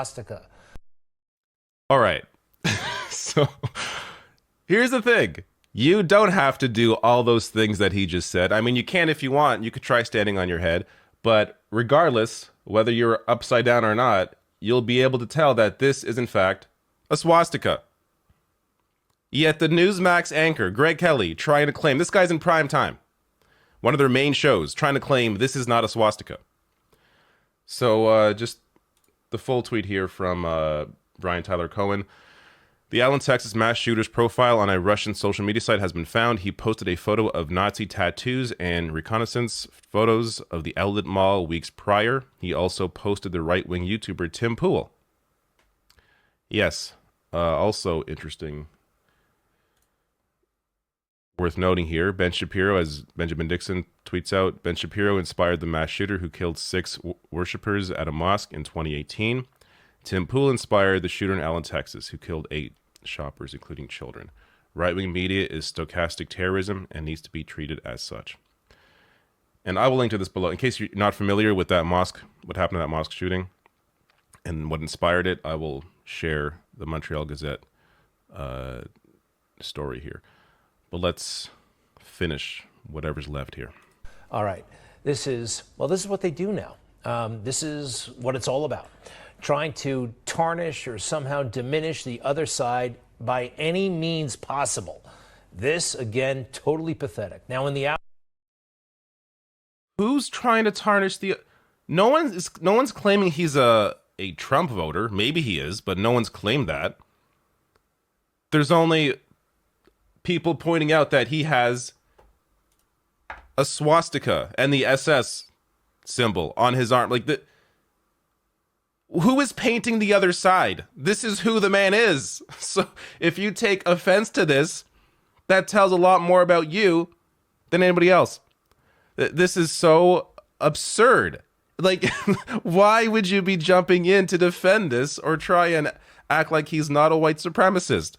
swastika. All right. So here's the thing. You don't have to do all those things that he just said. I mean, you can if you want. You could try standing on your head. But regardless, whether you're upside down or not, you'll be able to tell that this is, in fact, a swastika. Yet the Newsmax anchor, Greg Kelly, trying to claim, this guy's in prime time, one of their main shows, trying to claim this is not a swastika. So just the full tweet here from Brian Tyler Cohen. The Allen, Texas mass shooter's profile on a Russian social media site has been found. He posted a photo of Nazi tattoos and reconnaissance photos of the outlet mall weeks prior. He also posted the right-wing YouTuber Tim Pool. Yes, also interesting. Worth noting here, Ben Shapiro, as Benjamin Dixon tweets out, Ben Shapiro inspired the mass shooter who killed 6 worshippers at a mosque in 2018. Tim Pool inspired the shooter in Allen, Texas, who killed 8 shoppers, including children. Right-wing media is stochastic terrorism and needs to be treated as such. And I will link to this below. In case you're not familiar with that mosque, what happened to that mosque shooting, and what inspired it, I will share the Montreal Gazette story here. But let's finish whatever's left here. All right. This is what they do now. This is what it's all about. Trying to tarnish or somehow diminish the other side by any means possible. This, again, totally pathetic. Now, in the who's trying to tarnish the? No one's claiming he's a Trump voter. Maybe he is, but no one's claimed that. There's only people pointing out that he has a swastika and the SS symbol on his arm. Like the. Who is painting the other side? This is who the man is. So if you take offense to this, that tells a lot more about you than anybody else. This is so absurd. Like, why would you be jumping in to defend this or try and act like he's not a white supremacist?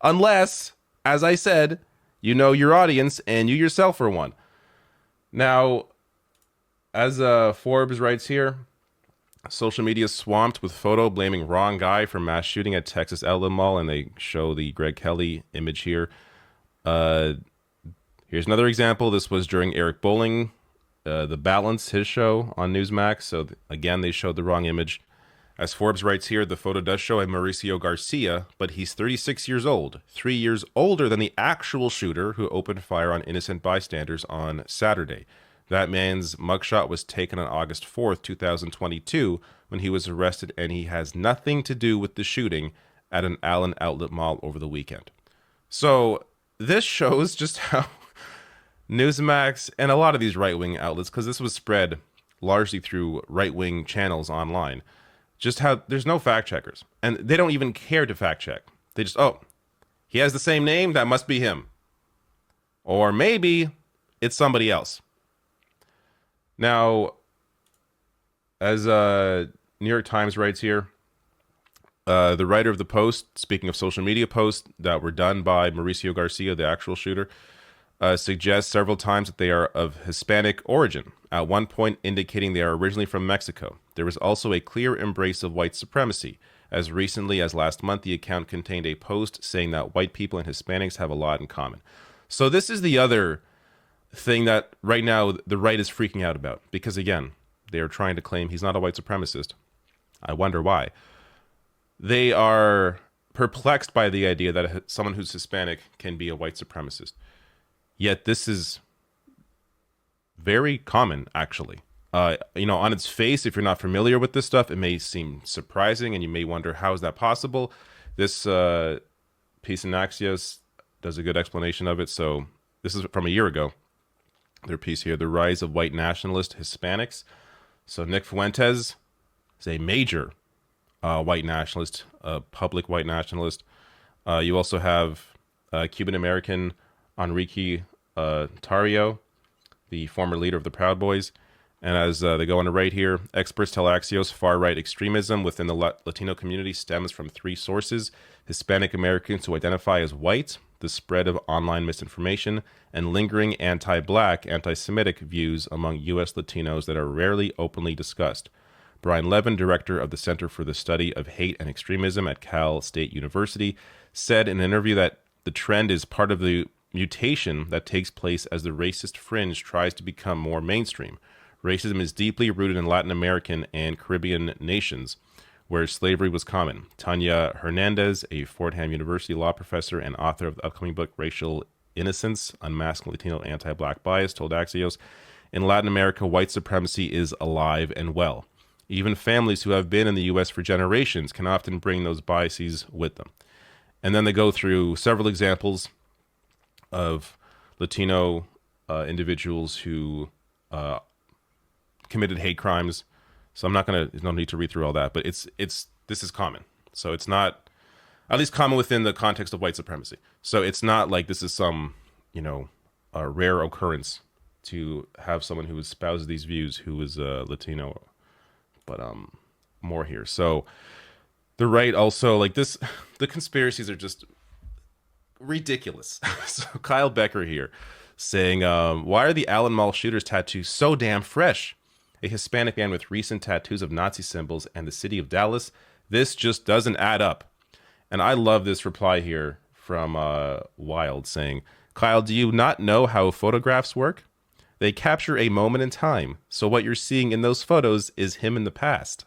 Unless, as I said, you know your audience and you yourself are one. Now, as Forbes writes here, social media swamped with photo blaming wrong guy for mass shooting at Texas Outlet Mall, and they show the Greg Kelly image here. Here's another example. This was during Eric Bolling, The Balance, his show on Newsmax. So again, they showed the wrong image. As Forbes writes here, the photo does show a Mauricio Garcia, but he's 36 years old, 3 years older than the actual shooter who opened fire on innocent bystanders on Saturday. That man's mugshot was taken on August 4th, 2022, when he was arrested, and he has nothing to do with the shooting at an Allen Outlet Mall over the weekend. So this shows just how Newsmax and a lot of these right-wing outlets, because this was spread largely through right-wing channels online, just how there's no fact checkers. And they don't even care to fact check. They just, oh, he has the same name, that must be him. Or maybe it's somebody else. Now, as New York Times writes here, the writer of the post, speaking of social media posts that were done by Mauricio Garcia, the actual shooter, suggests several times that they are of Hispanic origin, at one point indicating they are originally from Mexico. There was also a clear embrace of white supremacy. As recently as last month, the account contained a post saying that white people and Hispanics have a lot in common. So this is the other thing that right now the right is freaking out about, because again, they are trying to claim he's not a white supremacist. I wonder why. They are perplexed by the idea that someone who's Hispanic can be a white supremacist. Yet this is very common, actually. On its face, if you're not familiar with this stuff, it may seem surprising, and you may wonder, how is that possible? This piece in Axios does a good explanation of it. So this is from a year ago. Their piece here, The Rise of White Nationalist Hispanics. So Nick Fuentes is a major white nationalist, public white nationalist. You also have Cuban-American Enrique Tarrio, the former leader of the Proud Boys. And as they go on to write here, experts tell Axios far-right extremism within the Latino community stems from 3 sources: Hispanic Americans who identify as white, the spread of online misinformation, and lingering anti-Black, anti-Semitic views among U.S. Latinos that are rarely openly discussed. Brian Levin, director of the Center for the Study of Hate and Extremism at Cal State University, said in an interview that the trend is part of the mutation that takes place as the racist fringe tries to become more mainstream. Racism is deeply rooted in Latin American and Caribbean nations, where slavery was common. Tanya Hernandez, a Fordham University law professor and author of the upcoming book Racial Innocence, Unmasking Latino Anti-Black Bias, told Axios, in Latin America, white supremacy is alive and well. Even families who have been in the U.S. for generations can often bring those biases with them. And then they go through several examples of Latino individuals who committed hate crimes. So I'm not going to, there's no need to read through all that, but this is common. So it's not, at least common within the context of white supremacy. So it's not like this is some, a rare occurrence to have someone who espouses these views who is Latino, but more here. So the right also, like this, the conspiracies are just ridiculous. So Kyle Becker here saying, why are the Allen Mall shooters tattoos so damn fresh? A Hispanic man with recent tattoos of Nazi symbols and the city of Dallas. This just doesn't add up. And I love this reply here from Wild saying, Kyle, do you not know how photographs work? They capture a moment in time. So what you're seeing in those photos is him in the past.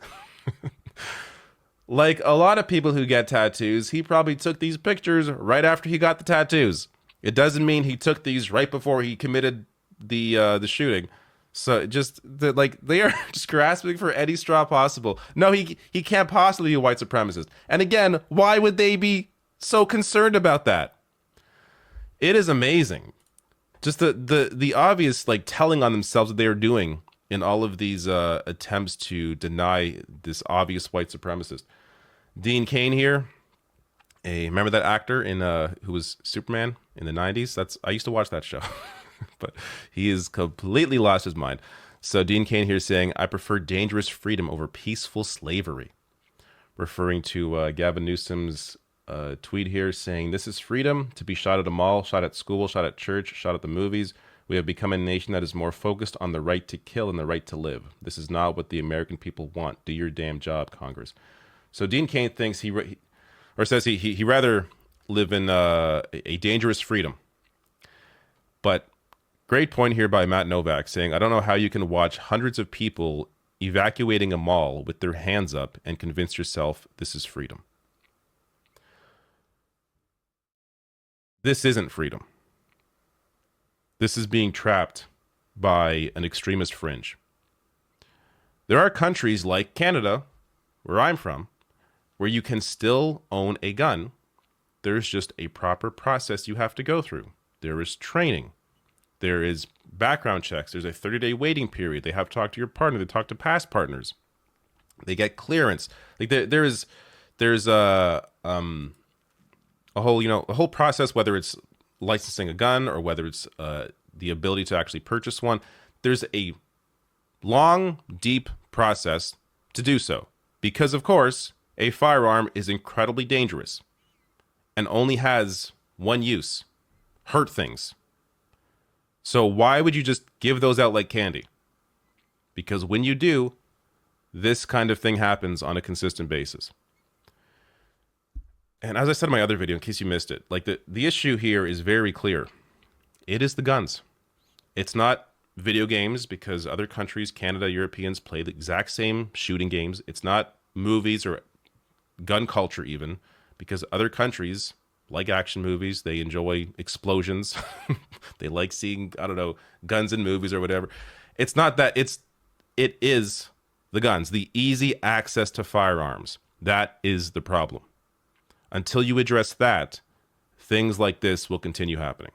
Like a lot of people who get tattoos, he probably took these pictures right after he got the tattoos. It doesn't mean he took these right before he committed the shooting. So they are just grasping for any straw possible. No, he can't possibly be a white supremacist. And again, why would they be so concerned about that? It is amazing. Just the obvious telling on themselves that they are doing in all of these attempts to deny this obvious white supremacist. Dean Cain here, remember that actor in who was Superman in the 90s? I used to watch that show. But he is completely lost his mind. So Dean Cain here saying, I prefer dangerous freedom over peaceful slavery. Referring to Gavin Newsom's tweet here saying, this is freedom to be shot at a mall, shot at school, shot at church, shot at the movies. We have become a nation that is more focused on the right to kill and the right to live. This is not what the American people want. Do your damn job, Congress. So Dean Cain thinks he rather live in a dangerous freedom. But great point here by Matt Novak saying, I don't know how you can watch hundreds of people evacuating a mall with their hands up and convince yourself this is freedom. This isn't freedom. This is being trapped by an extremist fringe. There are countries like Canada, where I'm from, where you can still own a gun. There's just a proper process you have to go through. There is training. There is background checks. There's a 30-day waiting period. They have to talk to your partner. They talk to past partners. They get clearance. There's a whole process, whether it's licensing a gun or whether it's the ability to actually purchase one. There's a long, deep process to do so because, of course, a firearm is incredibly dangerous and only has one use: hurt things. So why would you just give those out like candy? Because when you do, this kind of thing happens on a consistent basis. And as I said in my other video, in case you missed it, the issue here is very clear. It is the guns. It's not video games, because other countries, Canada, Europeans, play the exact same shooting games. It's not movies or gun culture even, because other countries like action movies. They enjoy explosions. They like seeing, guns in movies or whatever. It's not that. It is the guns, the easy access to firearms. That is the problem. Until you address that, things like this will continue happening.